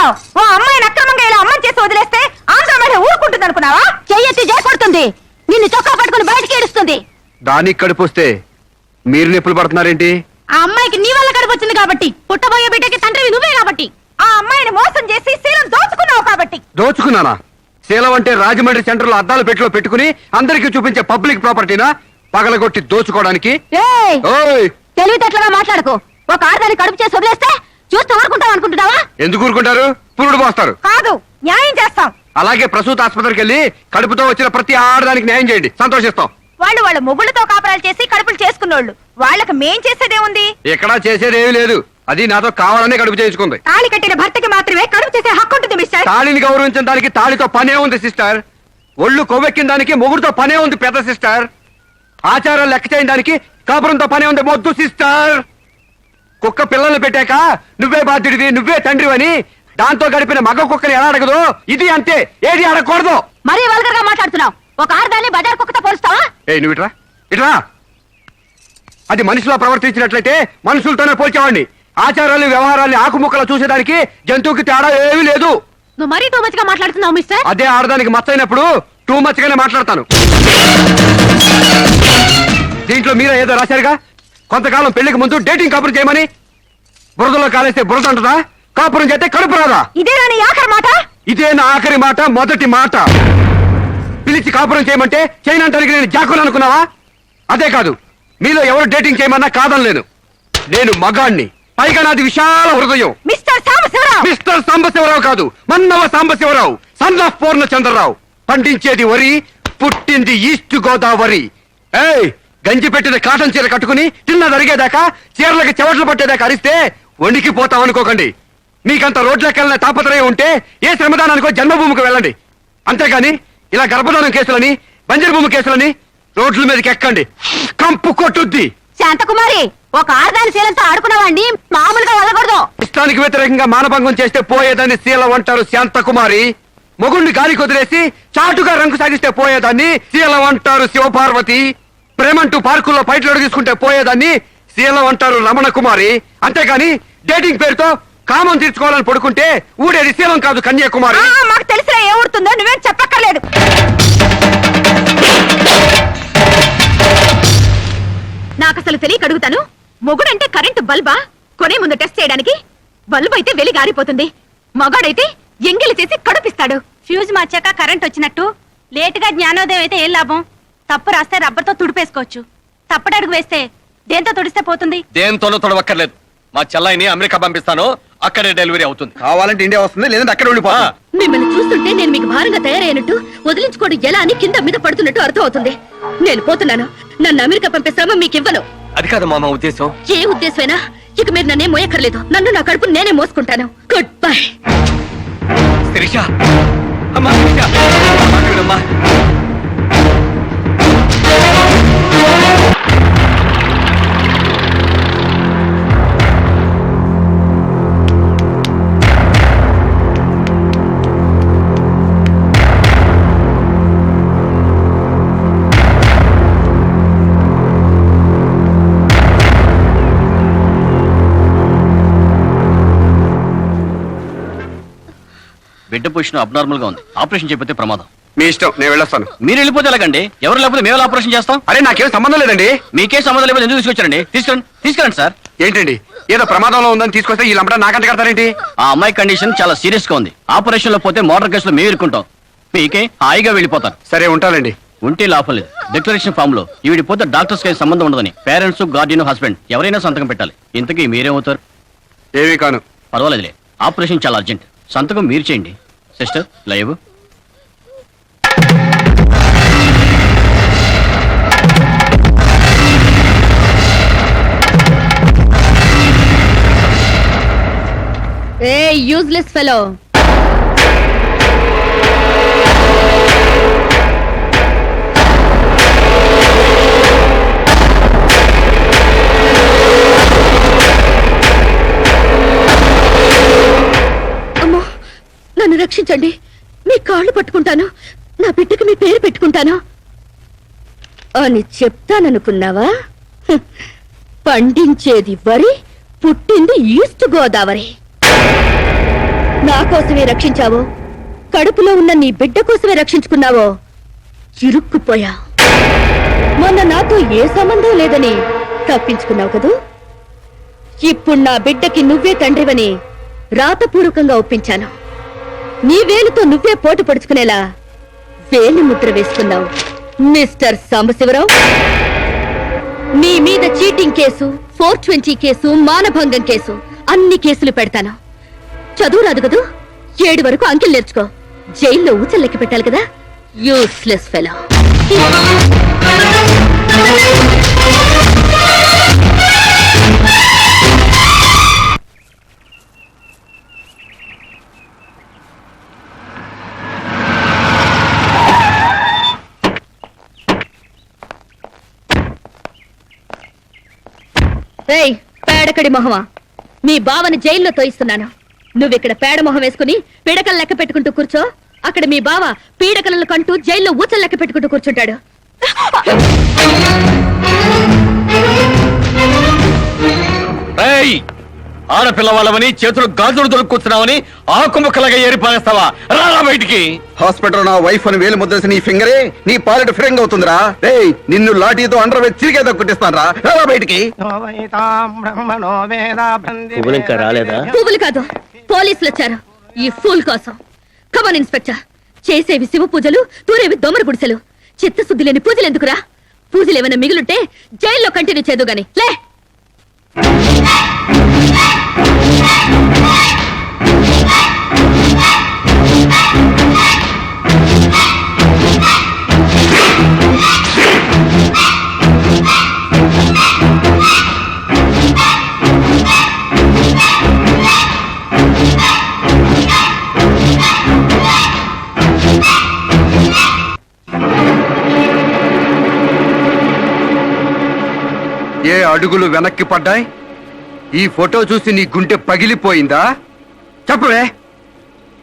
చేస్తావు? ఓ అమ్మాయిని అక్రమంగా ఇలా అమ్మని చేసి వదిలేస్తే ఆంధ్ర మహిళ ఊరుకుంటుంది అనుకున్నావా? చెయ్యెత్తి చేపడుతుంది, నిన్ను చొక్కా పట్టుకుని బయటికి ఏడుస్తుంది. దానికి కడుపు వస్తే మీరు నొప్పులు పడుతున్నారేంటి? ఆ అమ్మాయికి నీ వల్ల కడుపు వచ్చింది కాబట్టి, పుట్టబోయే బిడ్డకి తండ్రివి నువ్వే కాబట్టి, ఆ అమ్మాయిని మోసం చేసి శీలం దోచుకున్నావు కాబట్టి. దోచుకున్నానా? శీలం అంటే రాజమండ్రి సెంటర్ లో అద్దాల పెట్టిలో పెట్టుకుని అందరికీ చూపించే పబ్లిక్ ప్రాపర్టీనా పగలగొట్టి దోచుకోవడానికి? తెలివితేటలుగా మాట్లాడుకో. ఒక ఆడదాన్ని కడుపు చేసి వదిలేస్తే చూస్తూ ఊరుకుంటావు అనుకుంటున్నావా? ఎందుకు ఊరుకుంటారు? పురుడు పోస్తారు. కాదు, న్యాయం చేస్తాం. అలాగే ప్రసూత ఆసుపత్రికి వెళ్ళి కడుపుతో వచ్చిన ప్రతి ఆడదానికి న్యాయం చేయండి, సంతోషిస్తాం. వాళ్ళ మొగుళ్ళతో కాపరాలు చేసి కడుపులు చేసుకున్నోళ్ళు, వాళ్ళకి మేం చేసేదేముంది? ఎక్కడా చేసేదేమీ లేదు. అది నాతో కావాలనే కడుపు చేయించుకుంది. తాళి కట్టిన భర్తకి మాత్రమే కడుపు చేసే హక్కు ఉంటుంది మిస్టర్. తాళిని గౌరవించిన దానికి తాళితో పనే ఉంది సిస్టర్. ఒళ్ళు కొవ్వెక్కిన దానికి మొగుడుతో పనే ఉంది పెద్ద సిస్టర్. ఆచారాలు లెక్క చేయని దానికి కాపురంతో పనే ఉంది మొద్దు సిస్టర్. కుక్క పిల్లల్ని పెట్టాక నువ్వే బాధ్యుడివి, నువ్వే తండ్రివని దాంతో గడిపిన మగ కుక్కని ఎలా అడగదు, ఇది అంతే, ఏది అడగకూడదు. మరీ వల్గర్ గా మాట్లాడుతున్నావు. ఒక ఆడదాన్ని బజార్ కుక్కతో పోలుస్తావా? నువ్వు ఇట్రా ఇట్రా. అది మనిషిలో ప్రవర్తించినట్లయితే మనుషులతోనే పోల్చేవాడిని. ఆచారాలు వ్యవహారాన్ని ఆకుముక్కలు చూసేదానికి జంతువుకి తేడా ఏమీ లేదు. నువ్వు మరీ టూ మచ్ గా మాట్లాడుతున్నావు మిస్టర్. అదే ఆడదానికి మచ్చైనప్పుడు టూ మచ్ గానే మాట్లాడతాను. దీంట్లో మీరే ఏదో రాశారుగా, కొంతకాలం పెళ్లికి ముందు డేటింగ్ కాపురం చేయమని. బురదలో కాలేస్తే బురద అంటదా? కాపురం చేస్తే కడుపు రాదా? ఇదేనా నీ ఆఖరి మాట? ఇదే నా ఆఖరి మాట, మొదటి మాట. పిలిచి కాపురం చేయమంటే చేయనంటానికి నేను జాకులు అనుకున్నావా? అదే కాదు, మీలో ఎవరు డేటింగ్ చేయమన్నా కాదనలేను. నేను మగాణ్ణి, పైగా నాది విశాల హృదయం. మిస్టర్ సాంబశివరావు. మిస్టర్ సాంబశివరావు కాదు, మన్నవ సాంబశివరావు, సన్ ఆఫ్ పూర్ణచంద్రరావు. పండించేది వరి, పుట్టింది ఈస్ట్ గోదావరి. గంజి పెట్టిన కాటన్ చీర కట్టుకుని తిన్నది అరిగేదాకా, చీరలకు చెవట్లు పట్టేదాకా అరిస్తే వణికిపోతాం అనుకోకండి. మీకంత రోడ్లెక్కాలనే తాపత్రయం ఉంటే ఏ శ్రమదానానికో జన్మభూమికి వెళ్ళండి. అంతేగాని ఇలా గర్భధానం కేసులని, బంజరు భూమి కేసులని రోడ్ల మీదకి ఎక్కండి, కంపు కొట్టుద్ది. శాంతకుమారి, ఒక ఆడదాని శీలంతో ఆడుకున్నావాడిని మామూలుగా వెళ్ళకూడదు. ఇష్టానికి వ్యతిరేకంగా మానభంగం చేస్తే పోయేదాన్ని శీలం అంటారు శాంతకుమారి. మొగుణ్ణి గాలికి వదిలేసి చాటుగా రంగు సాగిస్తే పోయేదాన్ని శీలం అంటారు శివపార్వతి. ప్రేమంటూ పార్కుల్లో ఫైట్లు తీసుకుంటే పోయేదాన్ని శీలం అంటారు రమణ కుమారి. అంతేగాని డేటింగ్ పేరుతో కామం తీర్చుకోవాలని పడుకుంటే ఊడేది శీలం కాదు కన్యాకుమారి. మాకు తెలిసినా ఏ ఊడుతుందో నువ్వేం చెప్పక్కర్లేదు. నాకు అసలు తెలియక అడుగుతాను, మొగుడంటే కరెంటు బల్బా? కొనే ముందు టెస్ట్ చేయడానికి. బల్బు అయితే వెలి గారిపోతుంది, మగాడైతే ఎంగిలి చేసి కడుపిస్తాడు. ఫ్యూజ్ మార్చాక కరెంట్ వచ్చినట్టు లేటుగా జ్ఞానోదయం అయితే ఏం లాభం? తప్పు రాస్తే రబ్బర్తో తుడిపేసుకోవచ్చు, తప్పటడుగు వేస్తే దేంతో తుడిస్తే పోతుంది? దేంతోనూ తొడవక్కర్లేదు. మా చెల్లాయిని అమెరికా పంపిస్తాను, అక్కడే డెలివరీ అవుతుంది. కావాలంటే ఇండియా వస్తుంది, లేదంటే అక్కడ ఉండిపోతా. మిమ్మల్ని చూస్తుంటే నేను మీకు భారంగా తయారైనట్టు, వదిలించుకోవడం ఎలా అని కింద మీద పడుతున్నట్టు అర్థం అవుతుంది. నేను పోతున్నాను, నన్ను అమెరికా పంపిస్తామో మీకు ఇవ్వను. అది కాదు మా ఉద్దేశం. ఏ ఉద్దేశమైనా ఇక మీరు నన్నే మోయక్కర్లేదు. నన్ను నా కడుపు నేనే మోసుకుంటాను. Good bye. శిరీష, అమ్మా శిరీష, అమ్మా. బిడ్డ పొజిషన్ అబ్నార్మల్ గా ఉంది, ఆపరేషన్ చేయకపోతే ప్రమాదం. మీ ఇష్టం, నేను వెళ్ళొస్తాను. మీరు వెళ్ళిపోతే ఎలాగండి? ఎవరు లేకపోతే మేము ఆపరేషన్ చేస్తాం. అరే నాకేం సంబంధం లేదండి. మీకే సంబంధం లేకపోతే ఎందుకు తీసుకొచ్చారండి? తీసుకురండి సార్. ఏంటండి ఏదో ప్రమాదంలో ఉందని తీసుకొస్తే ఈ లంపట నాకంట కడతారేంటి? ఆ అమ్మాయి కండిషన్ చాలా సీరియస్ గా ఉంది. ఆపరేషన్ లో పోతే మోటార్ కేసులో మేము ఇరుకుంటాం. మీకే హాయిగా వెళ్ళిపోతారు. సరే ఉంటానండి. ఉంటే లాభం లేదు. డిక్లరేషన్ ఫామ్ లో ఈవిడి పోతే డాక్టర్స్ కి సంబంధం ఉండదని పేరెంట్స్, గార్డియన్, హస్బెండ్ ఎవరైనా సంతకం పెట్టాలి. ఇంతకీ మీరేమవుతారు? ఏమీ కాను. పర్వాలేదులే, ఆపరేషన్ చాలా అర్జెంట్. సంతకం మీరు చేయండి. Sister live. ఏ యూజ్లెస్ ఫెలో, నన్ను రక్షించండి. మీ కాళ్ళు పట్టుకుంటాను, నా బిడ్డకి మీ పేరు పెట్టుకుంటాను అని చెప్తాననుకున్నావా? పండించేది వరి, పుట్టింది ఈస్ట్ గోదావరి. నా కోసమే రక్షించావో కడుపులో ఉన్న నీ బిడ్డ కోసమే రక్షించుకున్నావో ఇరుక్కుపోయా. మొన్న నాతో ఏ సంబంధం లేదని తప్పించుకున్నావు కదూ. ఇప్పుడు నా బిడ్డకి నువ్వే తండ్రివని రాతపూర్వకంగా ఒప్పించాను. నీ వేలుతో నువ్వే పోటు పడుచుకునేలా వేలు ముద్ర వేసుకున్నావు మిస్టర్ సాంబశివరావు. నీ మీద చీటింగ్ కేసు, 420 కేసు, మానభంగం కేసు, అన్ని కేసులు పెడతాను. చదువు రాదు కదూ, 7 వరకు అంకెలు నేర్చుకో. జైల్లో ఊచలు లెక్క పెట్టాలి కదా. Useless fellow. ఏయ్ పేడకడి మొహమా, మీ బావని జైల్లో తోయిస్తున్నాను. నువ్విక్కడ పేడ మొహం వేసుకుని పీడకలు లెక్క పెట్టుకుంటూ కూర్చో. అక్కడ మీ బావ పీడకలను కంటూ జైల్లో ఊచలు లెక్క పెట్టుకుంటూ కూర్చుంటాడు. ఆడపిల్ల వాళ్ళమని చేతులు గాజులు దొరుకుతున్నావని ఆకుముక్కలాగా ఏరిపారేస్తావా? రారా బయటికి. హాస్పిటల్ నా వైఫ్ అని వేలు ముద్దేసి నీ ఫింగరే నీ పాలెట్ ఫ్రెంగ్ అవుతుందిరా. ఏయ్ నిన్ను లాఠీతో అండర్ వేసి తిరిగేదా కుట్టిస్తాను రా. రారా బయటికి. పువ్వులు ఇంకా రాలేదా? పువ్వులు కాదు, పోలీసులు వచ్చారు ఈ ఫూల్ కోసం. Come on inspector. చేసేవి శివ పూజలు, తూరేవి దొమర గుడిసెలు. చిత్తశుద్ధి లేని పూజలు ఎందుకురా? పూజలు ఏమైనా మిగులుంటే జైల్లో కంటిన్యూ చేదు గాని లే. ఏ అడుగులు వెనక్కి పడ్డాయి? ఈ ఫోటో చూసి నీ గుండె పగిలిపోయిందా? చెప్పవే,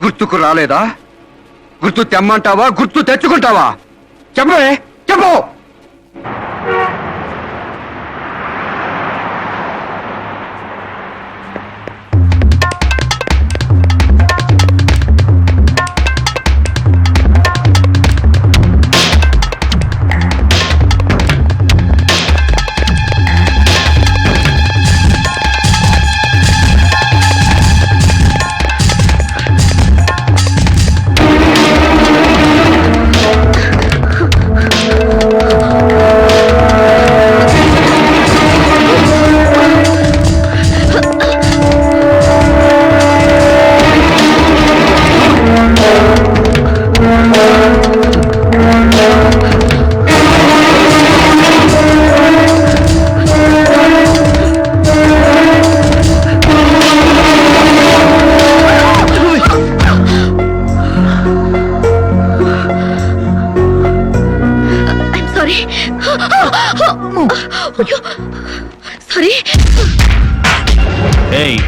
గుర్తుకు రాలేదా? గుర్తు తెమ్మంటావా, గుర్తు తెచ్చుకుంటావా? చెప్పవే, చెప్పు.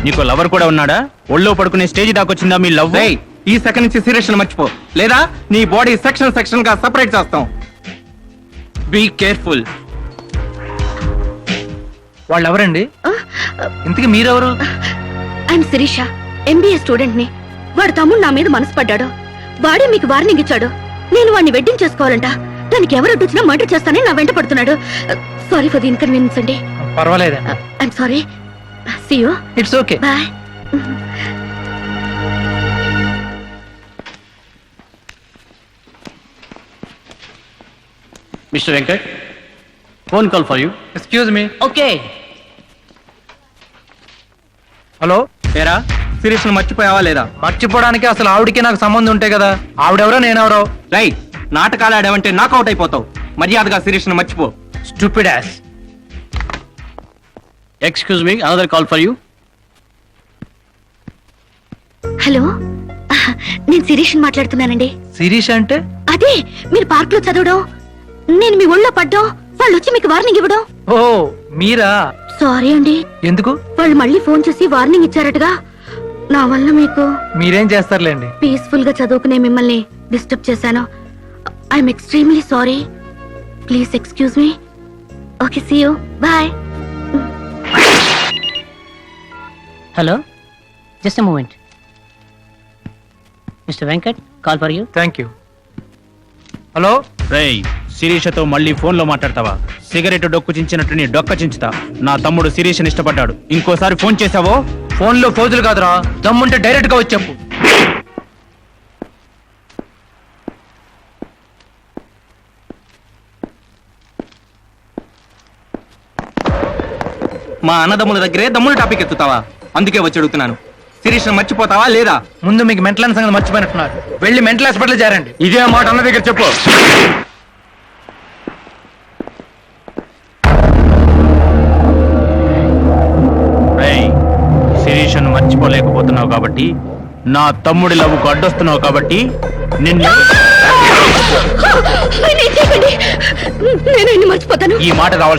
నీకు లవర్ కూడా ఉన్నాడా? ఒళ్ళో పడుకునే స్టేజ్ దాకొచ్చిందా మీ లవ్? ఈ సెకండ్ నుంచి సీరియస్ మర్చిపో, లేదా నీ బాడీ సెక్షన్ సెక్షన్ గా సెపరేట్ చేస్తాం. Be careful. వాళ్ళు ఎవరండి? ఇంతకీ మీరెవరు? ఐఎమ్ శిరీష, ఎంబీఏ స్టూడెంట్ ని. వాడు తమ్ముడు నా మీద మనసు పడ్డాడు. వాడే మీకు వార్నింగ్ ఇచ్చాడు. నేను వాడిని వెడ్డింగ్ చేసుకోవాలంట. దానికి ఎవరు అడ్డొచ్చినా మర్డర్ చేస్తానని నా వెంట పడుతున్నాడు. సారీ ఫర్ ది ఇన్కన్వీనియన్స్ అండి. పర్వాలేదు. I'm sorry. See you. It's okay. Bye. Mr. Venkat, phone call for you. Excuse me. Okay. Hello, ఏరా సీరియస్ మర్చిపోయావా లేదా? మర్చిపోవడానికి అసలు ఆవిడికి నాకు సంబంధం ఉంటే కదా. ఆవిడెవరో నేనెవరో. రైట్, నాటకాలు ఆడావంటే నాకౌట్ అయిపోతావు. మర్యాదగా సీరియస్ మర్చిపో. Stupid ass. Excuse me, another call for you. Hello, నేను శిరీష్ మాట్లాడుతున్నానండి. శిరీష్ అంటే? అదే మీరు పార్క్ లో చదవడం, నేను మీ ఒళ్ళో పడ్డం, వాళ్ళు వచ్చి మీకు వార్నింగ్ ఇవ్వడం. ఓ మీరా? సారీ అండి. ఎందుకు? వాళ్ళు మళ్ళీ ఫోన్ చేసి వార్నింగ్ ఇచ్చారటగా. నా వల్ల మీకు. మీరేం చేస్తారులేండి. పీస్ఫుల్ గా చదువుకునే మిమ్మల్ని డిస్టర్బ్ చేశాను. I'm extremely sorry. Please excuse me. Okay, see you. Bye. Hello, just a moment. Mister Venkat call for you. Thank you. Hello, రేయ్ శిరీషతో మళ్ళీ ఫోన్ లో మాట్లాడతావా? సిగరెట్ డొక్కు చించినట్టు నీ డొక్క చించుతా. నా తమ్ముడు శిరీషని ఇష్టపడ్డాడు. ఇంకోసారి ఫోన్ చేసావో ఫోన్లో ఫోజులు కాదురా, దమ్ముంటే డైరెక్ట్ గా వచ్చి చెప్పు. మా అన్నదమ్ముల దగ్గరే దమ్ముల టాపిక్ ఎత్తుతావా? అందుకే వచ్చి అడుగుతున్నాను, శిరీష్ మర్చిపోతావా లేదా? ముందు మీకు మెంటల్ సంగతి మర్చిపోయినట్టున్నారు. వెళ్ళి మెంటల్ హాస్పిటల్ చేరండి. ఇదే మాట అన్న దగ్గర చెప్పు. రేయ్ శిరీషను మర్చిపోలేకపోతున్నావు కాబట్టి, నా తమ్ముడి లవ్వుకు అడ్డొస్తున్నావు కాబట్టి నిన్ను ఆయన ఏం చేయకండి. నేను మర్చిపోతాను. ఈ మాట రావాలి.